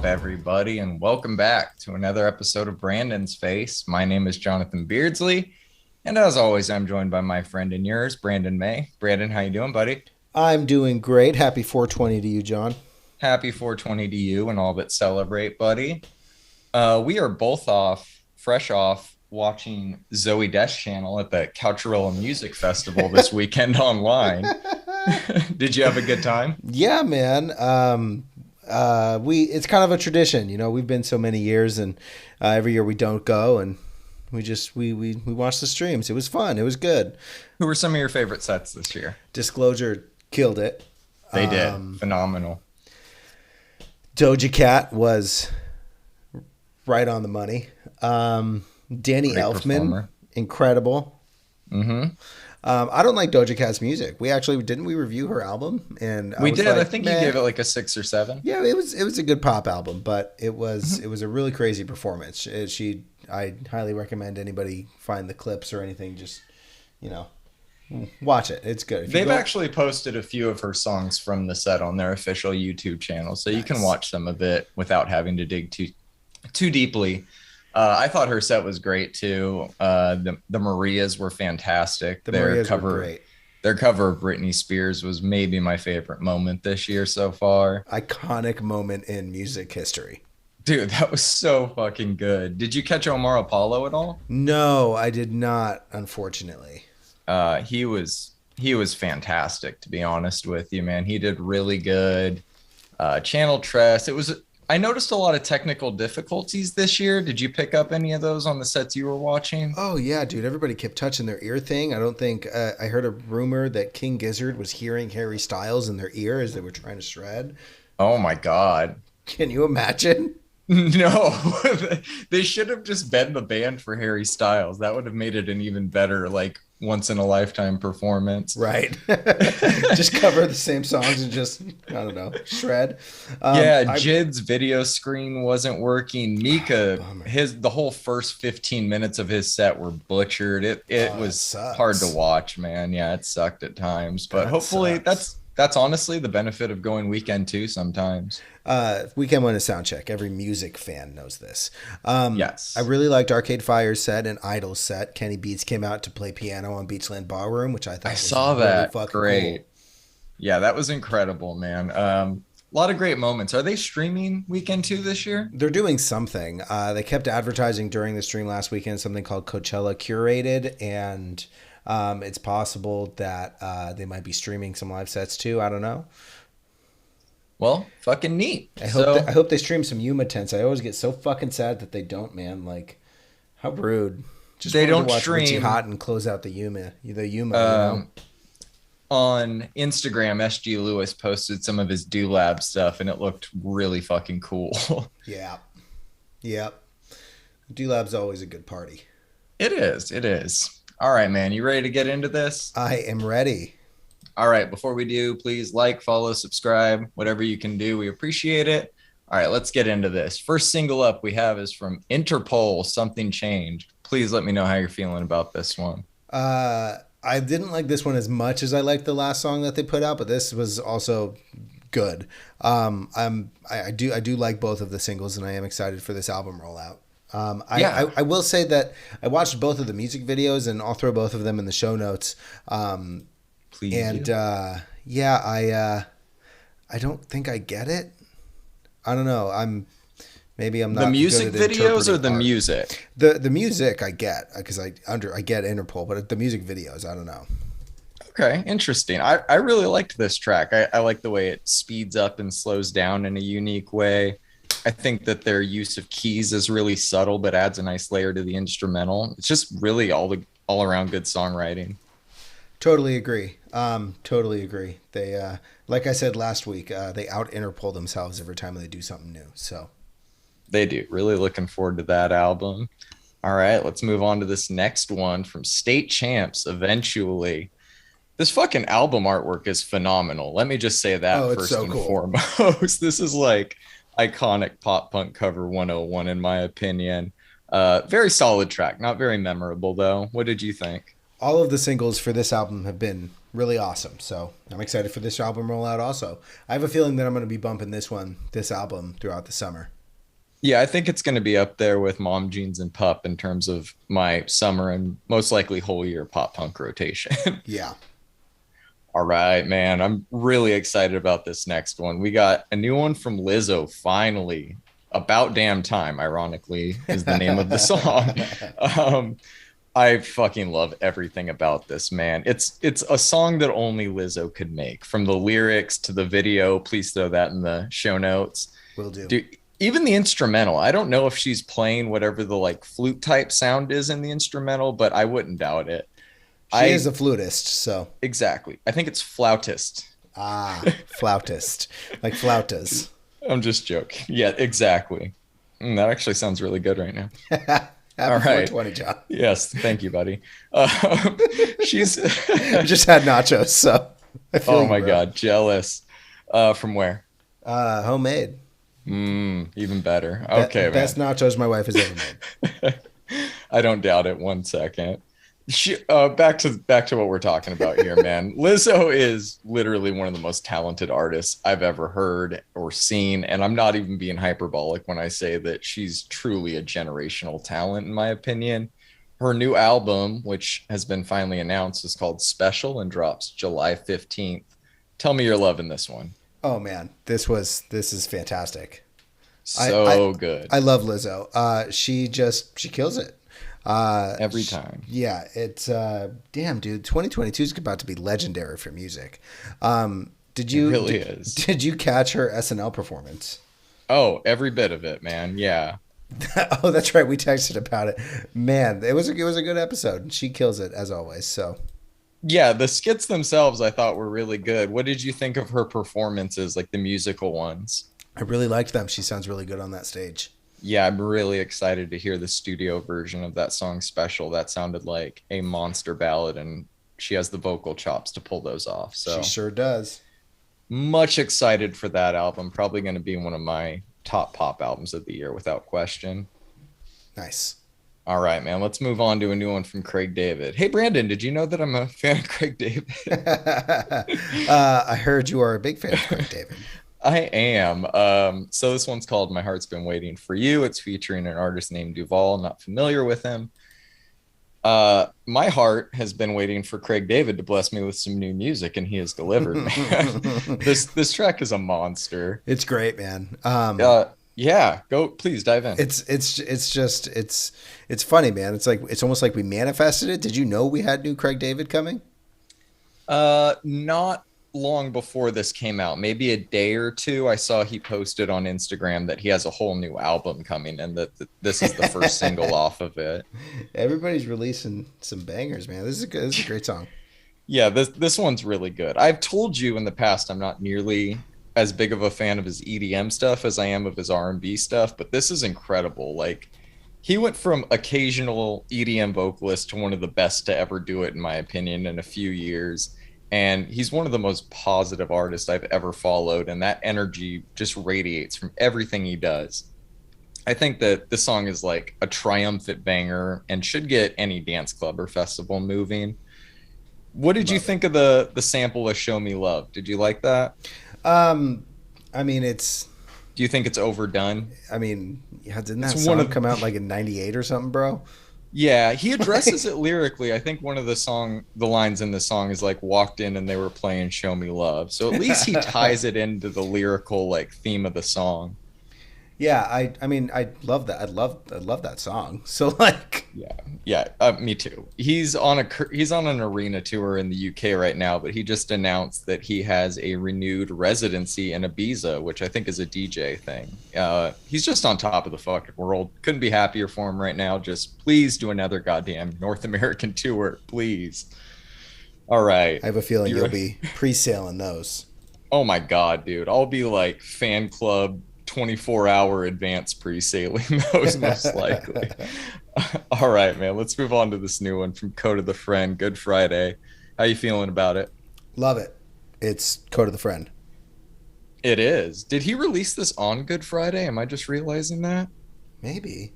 up, everybody, and welcome back to another episode of Brandon's Face. My name is Jonathan Beardsley, and as always, I'm joined by my friend and yours, Brandon May. Brandon, how you doing, buddy? I'm doing great. Happy 420 to you, John. Happy 420 to you and all that celebrate, buddy. We are both fresh off watching Zoe Desch's channel at the Cultural Music Festival this weekend online. Did you have a good time? Yeah, man. It's kind of a tradition, you know. We've been so many years, and every year we don't go, and we watch the streams. It was fun. It was good. Who were some of your favorite sets this year? Disclosure killed it. They did. Phenomenal. Doja Cat was right on the money. Danny Great Elfman, performer. incredible. Mm-hmm. I don't like Doja Cat's music. We actually didn't we review her album, and We was did. like, I think you "Meh." gave it like a 6 or 7. Yeah, it was a good pop album, but it was a really crazy performance. I highly recommend anybody find the clips or anything. Just watch it. It's good. If you They've go- actually posted a few of her songs from the set on their official YouTube channel, so you can Nice. watch some of it without having to dig too deeply. I thought her set was great too. The Marias were fantastic. the Marias were great. Their cover of Britney Spears was maybe my favorite moment this year so far. Iconic moment in music history. Dude, that was so fucking good. Did you catch Omar Apollo at all? No, I did not, unfortunately. He was fantastic, to be honest with you, man. He did really good. Channel Tress. I noticed a lot of technical difficulties this year. Did you pick up any of those on the sets you were watching? Oh yeah, dude! Everybody kept touching their ear thing. I don't think I heard a rumor that King Gizzard was hearing Harry Styles in their ear as they were trying to shred. Oh my God. Can you imagine? No, they should have just been the band for Harry Styles. That would have made it an even better, like, once in a lifetime performance. Right. Just cover the same songs and just, I don't know, shred. Jid's video screen wasn't working. Mika, Bummer. the whole first 15 minutes of his set were butchered. It that was sucks. hard to watch, man. Yeah, it sucked at times. But That hopefully sucks. that's honestly the benefit of going weekend too sometimes. Weekend One is sound check. Every music fan knows this. Yes. I really liked Arcade Fire's set and Idol's set. Kenny Beats came out to play piano on Beachland Ballroom, which I thought I was saw really that. fucking Great. cool. Yeah, that was incredible, man. A lot of great moments. Are they streaming weekend two this year? They're doing something. They kept advertising during the stream last weekend something called Coachella Curated, and it's possible that they might be streaming some live sets too. I don't know. Well, fucking neat. I hope they stream some Yuma tents. I always get so fucking sad that they don't, man. Like, how rude. Just They wanted don't to watch Richie stream. Hot and close out the Yuma. On Instagram, SG Lewis posted some of his Do-Lab stuff, and it looked really fucking cool. Yeah. Yep. D-Lab's always a good party. It is. It is. All right, man. You ready to get into this? I am ready. All right. Before we do, please like, follow, subscribe, whatever you can do. We appreciate it. All right, let's get into this. First single up we have is from Interpol, Something Changed. Please let me know how you're feeling about this one. I didn't like this one as much as I liked the last song that they put out, but this was also good. I do like both of the singles, and I am excited for this album rollout. I will say that I watched both of the music videos, and I'll throw both of them in the show notes. Please. And do. I don't think I get it. I don't know. Maybe I'm not The music good at videos or interpreting the art. music? The music I get because I get Interpol, but the music videos I don't know. Okay, interesting. I really liked this track. I like the way it speeds up and slows down in a unique way. I think that their use of keys is really subtle, but adds a nice layer to the instrumental. It's just really all around good songwriting. Totally agree. Totally agree. They like I said last week, they out Interpol themselves every time they do something new. So They do. Really looking forward to that album. All right, let's move on to this next one from State Champs, Eventually. This fucking album artwork is phenomenal. Let me just say that it's first so and cool. foremost. This is like iconic pop punk cover 101 in my opinion. Very solid track. Not very memorable though. What did you think? all of the singles for this album have been really awesome. So I'm excited for this album rollout also. I have a feeling that I'm going to be bumping this album throughout the summer. Yeah, I think it's going to be up there with Mom Jeans and Pup in terms of my summer and most likely whole year pop punk rotation. Yeah. All right, man. I'm really excited about this next one. We got a new one from Lizzo, finally. About Damn Time, ironically, is the name of the song. Um, I fucking love everything about this, man. It's a song that only Lizzo could make. From the lyrics to the video, please throw that in the show notes. Will do. Dude, even the instrumental, I don't know if she's playing whatever the like flute type sound is in the instrumental, but I wouldn't doubt it. She is a flutist, so. Exactly. I think it's flautist. Ah, flautist. Like flautas. I'm just joking. Yeah, exactly. That actually sounds really good right now. Happy All right. 420, John. Yes, thank you, buddy. She's. I just had nachos, so. I feel Oh you, my bro. God, jealous. From where? Homemade. Even better. Okay, man. Best nachos my wife has ever made. I don't doubt it one second. Back to what we're talking about here, man. Lizzo is literally one of the most talented artists I've ever heard or seen, and I'm not even being hyperbolic when I say that she's truly a generational talent, in my opinion. Her new album, which has been finally announced, is called Special and drops July 15th. Tell me you're loving this one. Oh man, this is fantastic. So good. I love Lizzo. She kills it. Every time. Yeah, it's damn dude. 2022 is about to be legendary for music. Did you It really is. Did you catch her SNL performance? Oh, every bit of it, man. Yeah. Oh, that's right. We texted about it. Man, it was a good episode. She kills it as always. So Yeah, the skits themselves I thought were really good. What did you think of her performances, like the musical ones? I really liked them. She sounds really good on that stage. Yeah, I'm really excited to hear the studio version of that song Special. That sounded like a monster ballad, and she has the vocal chops to pull those off. So She sure does. much excited for that album. Probably going to be one of my top pop albums of the year without question. Nice. All right, man. Let's move on to a new one from Craig David. Hey, Brandon, did you know that I'm a fan of Craig David? I heard you are a big fan of Craig David. I am. So this one's called My Heart's Been Waiting for You. It's featuring an artist named Duval. Not familiar with him. My heart has been waiting for Craig David to bless me with some new music, and he has delivered, man. This track is a monster. It's great, man. Yeah, go please dive in. It's funny, man. It's almost like we manifested it. Did you know we had new Craig David coming? Not long before this came out, maybe a day or two, I saw he posted on Instagram that he has a whole new album coming, and that this is the first single off of it. Everybody's releasing some bangers, man. This is a great song. Yeah, this one's really good. I've told you in the past I'm not nearly as big of a fan of his EDM stuff as I am of his R&B stuff, but this is incredible. Like, he went from occasional EDM vocalist to one of the best to ever do it, in my opinion, in a few years. And he's one of the most positive artists I've ever followed, and that energy just radiates from everything he does. I think that this song is like a triumphant banger and should get any dance club or festival moving. What did you think of the sample of Show Me Love? Did you like that? I mean, it's. Do you think it's overdone? I mean, yeah, didn't that It's song come out like in '98 or something, bro? Yeah, he addresses it lyrically. I think one of the lines in the song is like, walked in and they were playing Show Me Love. So at least he ties it into the lyrical like theme of the song. Yeah, I mean, I love that. I love that song. So like, Yeah, me too. He's on an arena tour in the UK right now, but he just announced that he has a renewed residency in Ibiza, which I think is a DJ thing. He's just on top of the fucking world. Couldn't be happier for him right now. Just please do another goddamn North American tour, please. All right. I have a feeling you'll be pre-sailing those. Oh my God, dude. I'll be like fan club 24-hour advance pre-sailing those most likely. All right, man. Let's move on to this new one from Code of the Friend, Good Friday. How you feeling about it? Love it. It's Code of the Friend. It is. Did he release this on Good Friday? Am I just realizing that? Maybe.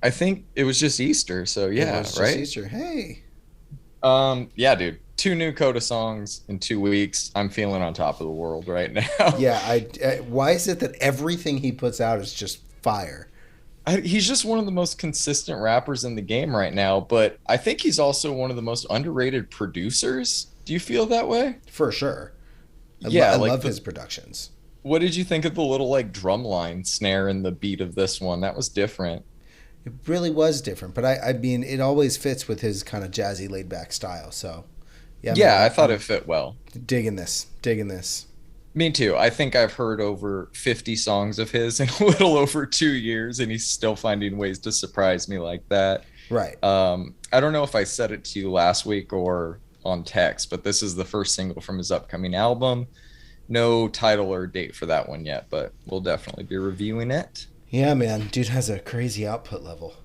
I think it was just Easter, so yeah, It was just right? Easter. Hey. Yeah, dude. Two new Coda songs in 2 weeks. I'm feeling on top of the world right now. Yeah, why is it that everything he puts out is just fire? He's just one of the most consistent rappers in the game right now, but I think he's also one of the most underrated producers. Do you feel that way? For sure. Yeah, I like love his the productions. what did you think of the little like drum line snare in the beat of this one? That was different. It really was different, but I mean, it always fits with his kind of jazzy, laid back style. So, yeah, man, Yeah, I thought it I'm fit well. digging this, digging this. Me too. I think I've heard over 50 songs of his in a little over 2 years, and he's still finding ways to surprise me like that. Right. I don't know if I said it to you last week or on text, but this is the first single from his upcoming album. No title or date for that one yet, but we'll definitely be reviewing it. Yeah, man, dude has a crazy output level.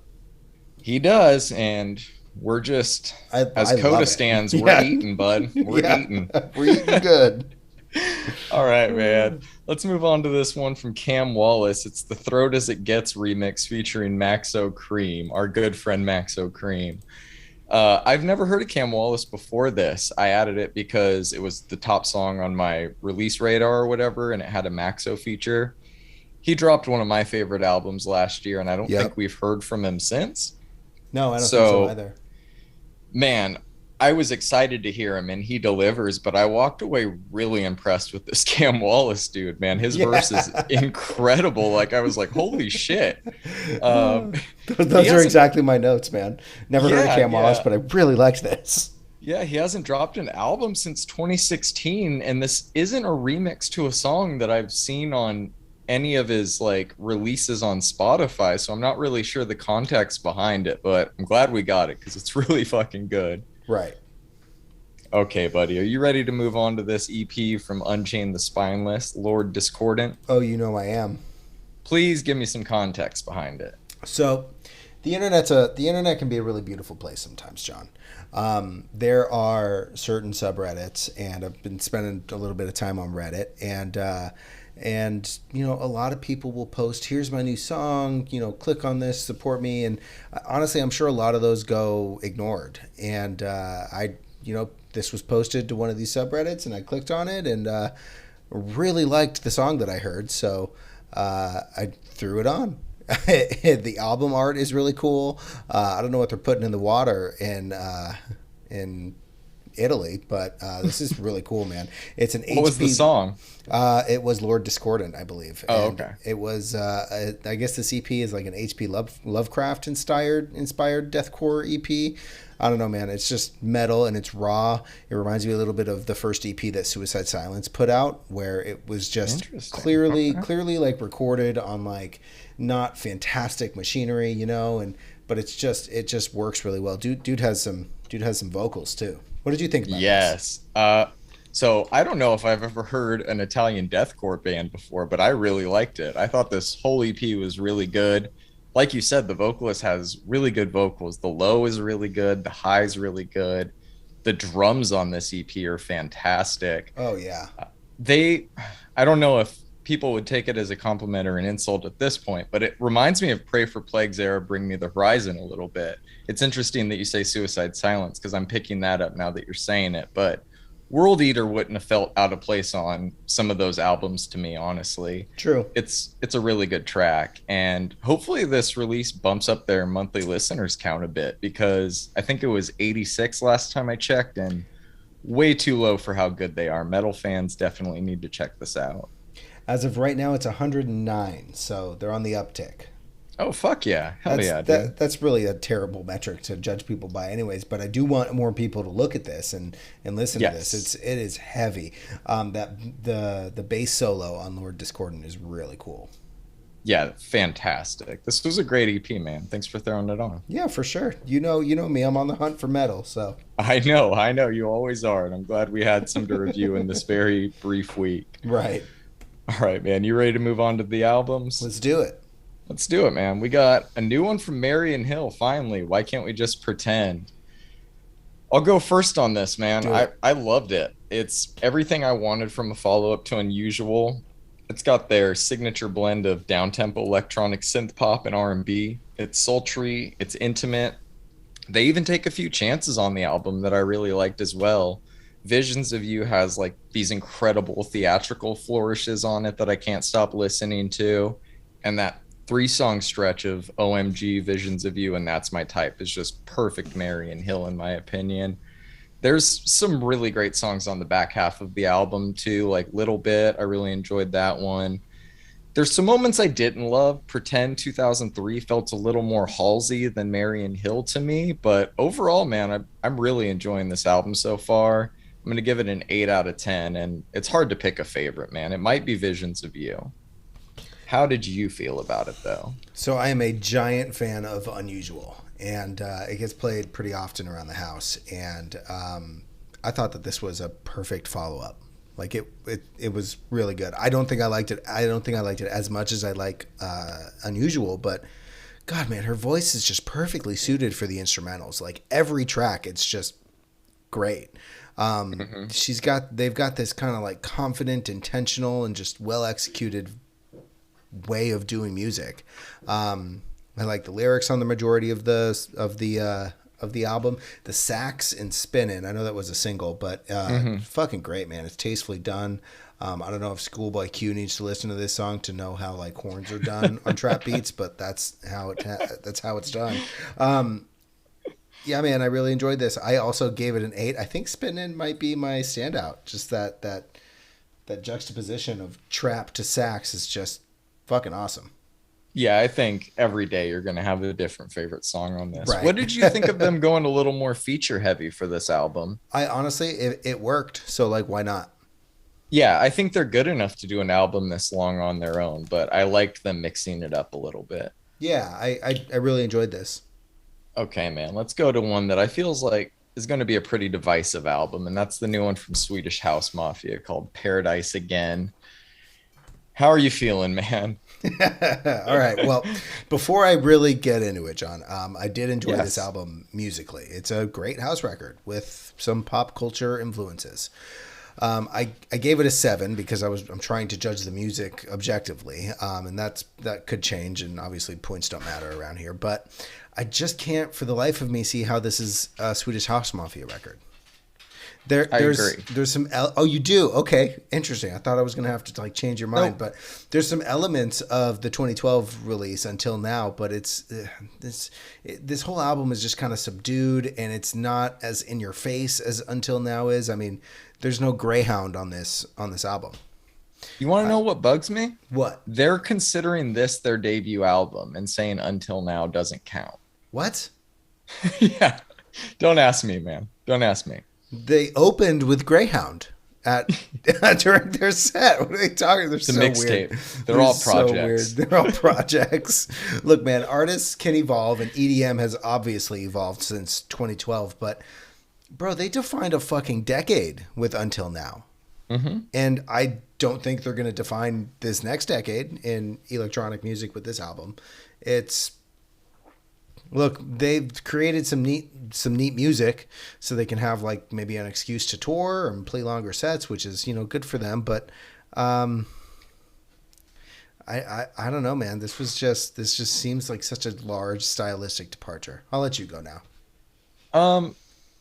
He does, and we're just, as I Coda love it. stands, we're Yeah, eating, bud. We're yeah, eating. we're eating good. All right, man. Let's move on to this one from Cam Wallace. It's the Throat as It Gets remix featuring Maxo Cream, our good friend Maxo Cream. I've never heard of Cam Wallace before this. I added it because it was the top song on my release radar or whatever, and it had a Maxo feature. He dropped one of my favorite albums last year, and I don't think Yep. we've heard from him since. No, I don't think so So, either. man, I was excited to hear him, and he delivers, but I walked away really impressed with this Cam Wallace dude, man. His Yeah. verse is incredible. Like, I was like, holy shit. Um, he Those are hasn't, exactly my notes, man. Never heard of yeah, Cam Wallace, yeah. but I really liked this. Yeah, he hasn't dropped an album since 2016, and this isn't a remix to a song that I've seen on any of his like releases on Spotify, so I'm not really sure the context behind it, but I'm glad we got it because it's really fucking good. Right. Okay, buddy, are you ready to move on to this EP from Unchained the Spineless, Lord Discordant? Oh, you know I am. Please give me some context behind it. So, the internet can be a really beautiful place sometimes, John. There are certain subreddits, and I've been spending a little bit of time on Reddit, and you know, a lot of people will post, "Here's my new song. You know, click on this, support me." And honestly, I'm sure a lot of those go ignored. And you know, this was posted to one of these subreddits, and I clicked on it, and really liked the song that I heard, so I threw it on. The album art is really cool. I don't know what they're putting in the water in Italy, but this is really cool, man. It's an What was the HP. song? It was Lord Discordant, I believe, Oh, and okay. it was. I guess the EP is like an HP Lovecraft inspired deathcore EP. I don't know, man. It's just metal and it's raw. It reminds me a little bit of the first EP that Suicide Silence put out, where it was just Interesting. Okay. clearly like recorded on like not fantastic machinery, you know, and but it just works really well. Dude has some vocals too. What did you think about this? Yes. So I don't know if I've ever heard an Italian deathcore band before, but I really liked it. I thought this whole EP was really good. Like you said, the vocalist has really good vocals. The low is really good. The high is really good. The drums on this EP are fantastic. Oh yeah. They, I don't know if people would take it as a compliment or an insult at this point, but it reminds me of Pray for Plague's era, Bring Me the Horizon a little bit. It's interesting that you say Suicide Silence because I'm picking that up now that you're saying it, but World Eater wouldn't have felt out of place on some of those albums to me, honestly. True. It's a really good track, and hopefully this release bumps up their monthly listeners count a bit because I think it was 86 last time I checked, and way too low for how good they are. Metal fans definitely need to check this out. As of right now, it's 109, so they're on the uptick. Oh, fuck yeah. Hell yeah, dude. That's really a terrible metric to judge people by, anyways. But I do want more people to look at this and listen to this. Yes. It is heavy. That the bass solo on Lord Discordant is really cool. Yeah, fantastic. This was a great EP, man. Thanks for throwing it on. Yeah, for sure. You know me. I'm on the hunt for metal. So I know you always are, and I'm glad we had some to review in this very brief week. right, All right, man. You ready to move on to the albums? let's do it. Let's do it, man. We got a new one from Marion Hill, finally. Why can't we just pretend? I'll go first on this, man. Do I, it. I loved it. It's everything I wanted from a follow-up to Unusual. It's got their signature blend of down-tempo electronic synth pop and R&B. It's sultry, it's intimate. They even take a few chances on the album that I really liked as well. Visions of You has like these incredible theatrical flourishes on it that I can't stop listening to. And that 3 song stretch of OMG, Visions of You, and That's My Type is just perfect Marion Hill, in my opinion. There's some really great songs on the back half of the album too, like Little Bit. I really enjoyed that one. There's some moments I didn't love. Pretend 2003 felt a little more Halsey than Marion Hill to me, but overall, man, I'm really enjoying this album so far. I'm going to give it an 8 out of 10, and it's hard to pick a favorite, man. It might be Visions of You. How did you feel about it, though? So I am a giant fan of Unusual, and it gets played pretty often around the house. And I thought that this was a perfect follow up. Like it was really good. I don't think I liked it. I don't think I liked it as much as I like Unusual, but God, man, her voice is just perfectly suited for the instrumentals. Like every track, it's just great. Mm-hmm. They've got this kind of like confident, intentional, and just well executed way of doing music. I like the lyrics on the majority of the album. The sax in Spinnin', I know that was a single, but Mm-hmm. fucking great, man. It's tastefully done. I don't know if Schoolboy Q needs to listen to this song to know how like horns are done on trap beats, but that's how it's done. Yeah, man, I really enjoyed this. I also gave it an 8. I think Spinnin' might be my standout. Just that juxtaposition of trap to sax is just fucking awesome. Yeah, I think every day you're going to have a different favorite song on this. Right. What did you think of them going a little more feature heavy for this album? I honestly, it worked. So like, why not? Yeah, I think they're good enough to do an album this long on their own, but I liked them mixing it up a little bit. Yeah, I really enjoyed this. Okay, man, let's go to one that I feels like is going to be a pretty divisive album, and that's the new one from Swedish House Mafia called Paradise Again. How are you feeling, man? All right. Well, before I really get into it, John, I did enjoy this Yes. album musically. It's a great house record with some pop culture influences. I gave it a 7 because I'm trying to judge the music objectively, and that could change, and obviously points don't matter around here. But I just can't, for the life of me, see how this is a Swedish House Mafia record. I agree. There's some oh, you do, okay, interesting. I thought I was gonna have to like change your mind, Nope. but there's some elements of the 2012 release until now, but this whole album is just kind of subdued, and it's not as in your face as Until Now is. I mean, there's no Greyhound on this album. You want to know what bugs me? What? They're considering this their debut album and saying Until Now doesn't count. What? Yeah. Don't ask me, man. Don't ask me. They opened with Greyhound at during their set. What are they talking? They're The so mixtape. weird. They're all so projects. weird. They're all projects. Look, man, artists can evolve, and EDM has obviously evolved since 2012. But bro, they defined a fucking decade with Until Now, Hmm. and I don't think they're going to define this next decade in electronic music with this album. It's Look, they've created some neat music, so they can have like maybe an excuse to tour and play longer sets, which is good for them. But um, I don't know, man. This just seems like such a large stylistic departure. I'll let you go now. Um,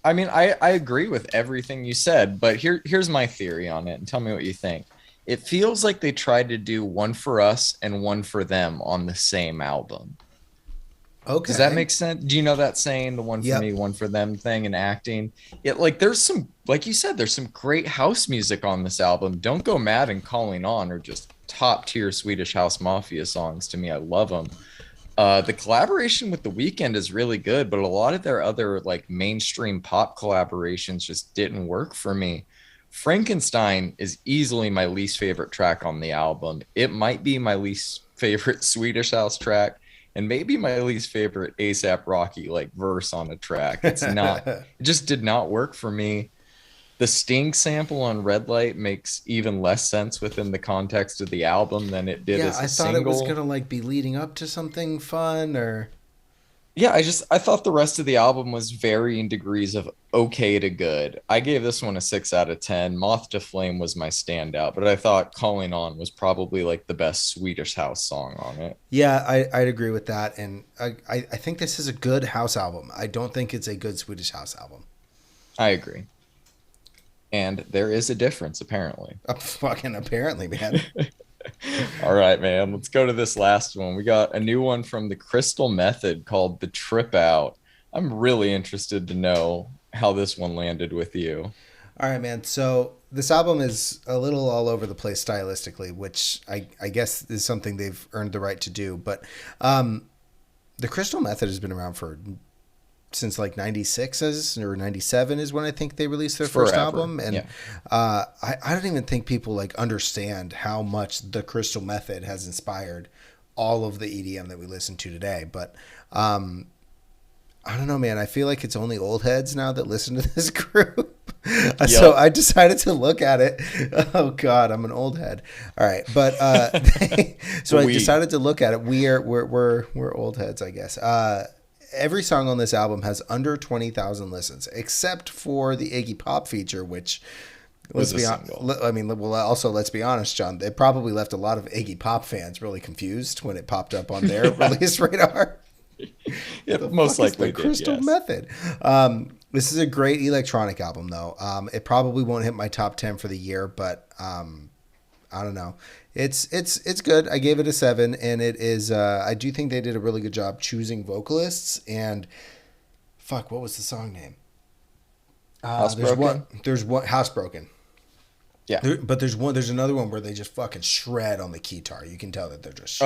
I mean, I agree with everything you said, but here's my theory on it, and tell me what you think. It feels like they tried to do one for us and one for them on the same album. Does that Okay. make sense? Do you know that saying, the one for Yep. me, one for them thing in acting? It like there's some, like you said, there's some great house music on this album. Don't Go Mad and Calling On are just top tier Swedish House Mafia songs to me. I love them. The collaboration with The Weeknd is really good, but a lot of their other like mainstream pop collaborations just didn't work for me. Frankenstein is easily my least favorite track on the album. It might be my least favorite Swedish House track, and maybe my least favorite ASAP Rocky like verse on a track. It's not, it just did not work for me. The Sting sample on Red Light makes even less sense within the context of the album than it did Yeah, as I a thought it was single. gonna like be leading up to something fun or. Yeah, I thought the rest of the album was varying degrees of okay to good. I gave this one a 6 out of 10. Moth to Flame was my standout, but I thought Calling On was probably like the best Swedish house song on it. Yeah, I'd agree with that. And I think this is a good house album. I don't think it's a good Swedish house album. I agree. And there is a difference apparently. Fucking apparently, man. All right, man. Let's go to this last one. We got a new one from the Crystal Method called The Trip Out. I'm really interested to know how this one landed with you. All right, man. So this album is a little all over the place stylistically, which I guess is something they've earned the right to do. But the Crystal Method has been around for since like 96 or 97 is when I think they released their first Forever. album. And Yeah. I don't even think people like understand how much the Crystal Method has inspired all of the EDM that we listen to today. But I don't know, man. I feel like it's only old heads now that listen to this group. So Yep. I decided to look at it. Oh God, I'm an old head. All right, but so I decided to look at it. We're old heads, I guess. Every song on this album has under 20,000 listens, except for the Iggy Pop feature, which let's be honest. I mean, well, also let's be honest, John. They probably left a lot of Iggy Pop fans really confused when it popped up on their release radar. Yeah, most likely the Crystal Method. This is a great electronic album, though. It probably won't hit my top 10 for the year, but I don't know. It's good. I gave it a 7, and it is. I do think they did a really good job choosing vocalists. And fuck, what was the song name? There's one Housebroken. Yeah. But there's another one where they just fucking shred on the keytar. You can tell that they're just.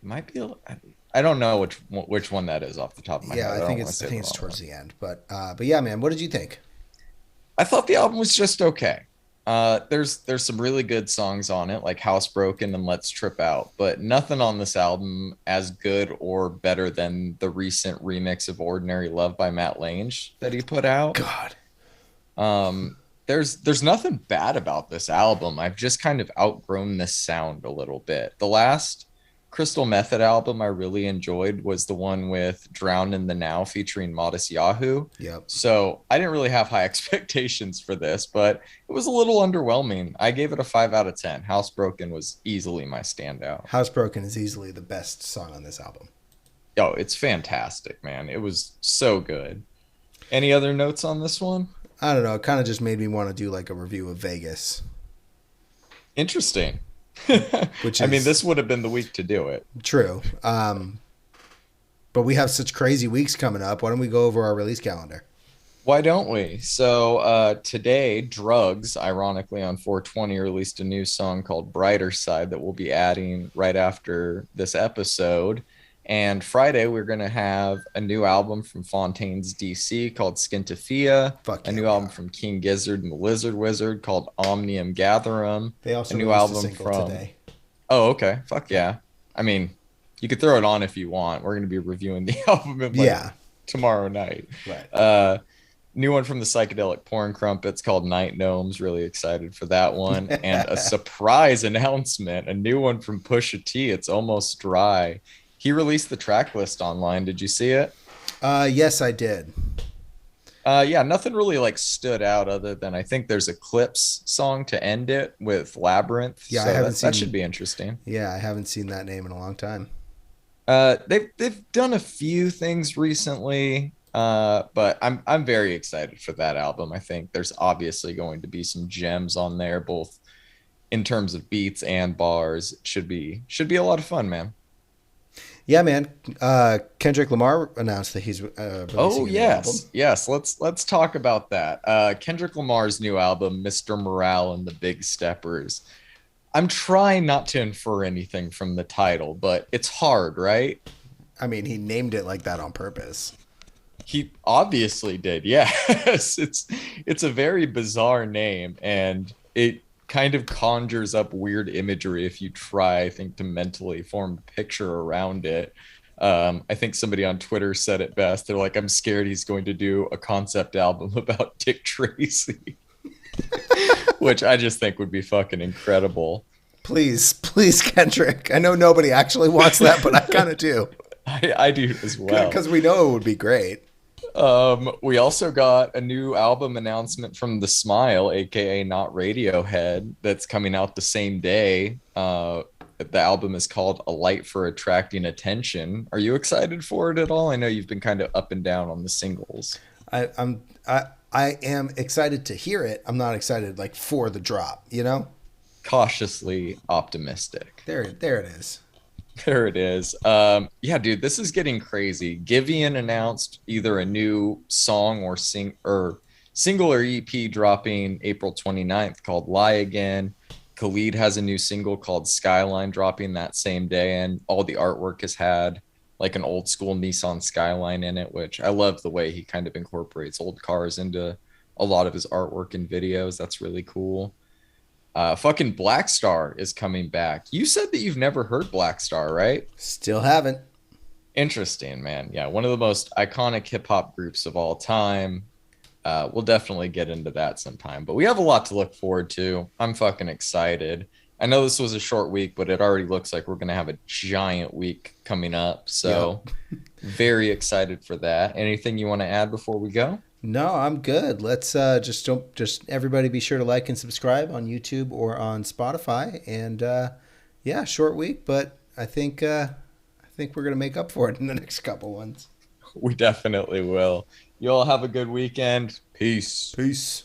Might be. I don't know which one that is off the top of my head. Yeah, I think it's towards the end. But yeah, man, what did you think? I thought the album was just okay. There's some really good songs on it, like Housebroken and Let's Trip Out, but nothing on this album as good or better than the recent remix of Ordinary Love by Matt Lange that he put out. God. There's nothing bad about this album. I've just kind of outgrown this sound a little bit. The last Crystal Method album I really enjoyed was the one with Drown in the Now featuring Modest Yahoo. Yep. So I didn't really have high expectations for this, but it was a little underwhelming. I gave it a 5 out of 10. Housebroken was easily my standout. Housebroken is easily the best song on this album. Oh, it's fantastic, man. It was so good. Any other notes on this one? I don't know. It kind of just made me want to do like a review of Vegas. Interesting. I mean, this would have been the week to do it. True. But we have such crazy weeks coming up. Why don't we go over our release calendar? Why don't we? So today, Drugs, ironically on 420, released a new song called Brighter Side that we'll be adding right after this episode. And Friday, we're going to have a new album from Fontaines DC called Skintifia. A new album from King Gizzard and the Lizard Wizard called Omnium Gatherum. They also a new album from today. Oh, okay. Fuck yeah. I mean, you could throw it on if you want. We're going to be reviewing the album tomorrow night. Right. New one from the Psychedelic Porn Crumpets called Night Gnomes. Really excited for that one. And a surprise announcement, a new one from Pusha T. It's Almost Dry. He released the track list online. Did you see it? Yes, I did. Yeah, nothing really like stood out other than I think there's a Clips song to end it with Labyrinth. Yeah, so I haven't seen that should be interesting. Yeah, I haven't seen that name in a long time. They've done a few things recently, but I'm very excited for that album. I think there's obviously going to be some gems on there, both in terms of beats and bars. It should be a lot of fun, man. Yeah, man. Kendrick Lamar announced that he's releasing a new album. Yes. Let's talk about that. Kendrick Lamar's new album, Mr. Morale and the Big Steppers. I'm trying not to infer anything from the title, but it's hard, right? I mean, he named it like that on purpose. He obviously did. Yes. It's a very bizarre name, and it kind of conjures up weird imagery if you try, I think, to mentally form a picture around it. I think somebody on Twitter said it best. They're like, I'm scared he's going to do a concept album about Dick Tracy, which I just think would be fucking incredible. Please, Kendrick. I know nobody actually wants that, but I kind of do. I do as well. because we know it would be great. We also got a new album announcement from The Smile, aka Not Radiohead, that's coming out the same day. The album is called A Light for Attracting Attention. Are you excited for it at all? I know you've been kind of up and down on the singles. I am excited to hear it. I'm not excited like for the drop. You know. Cautiously optimistic. There it is. There it is. Yeah, dude, this is getting crazy. Givian announced either a new song or single or EP dropping April 29th called Lie Again. Khalid has a new single called Skyline dropping that same day, and all the artwork has had like an old school Nissan Skyline in it, which I love the way he kind of incorporates old cars into a lot of his artwork and videos. That's really cool. Fucking Black Star is coming back. You said that you've never heard Black Star, right? Still haven't. Interesting, man. Yeah, one of the most iconic hip hop groups of all time. We'll definitely get into that sometime, but we have a lot to look forward to. I'm fucking excited. I know this was a short week, but it already looks like we're going to have a giant week coming up. So, very excited for that. Anything you want to add before we go? No, I'm good. Let's just everybody be sure to like and subscribe on YouTube or on Spotify. And yeah, short week, but I think we're gonna make up for it in the next couple ones. We definitely will. You all have a good weekend. Peace. Peace.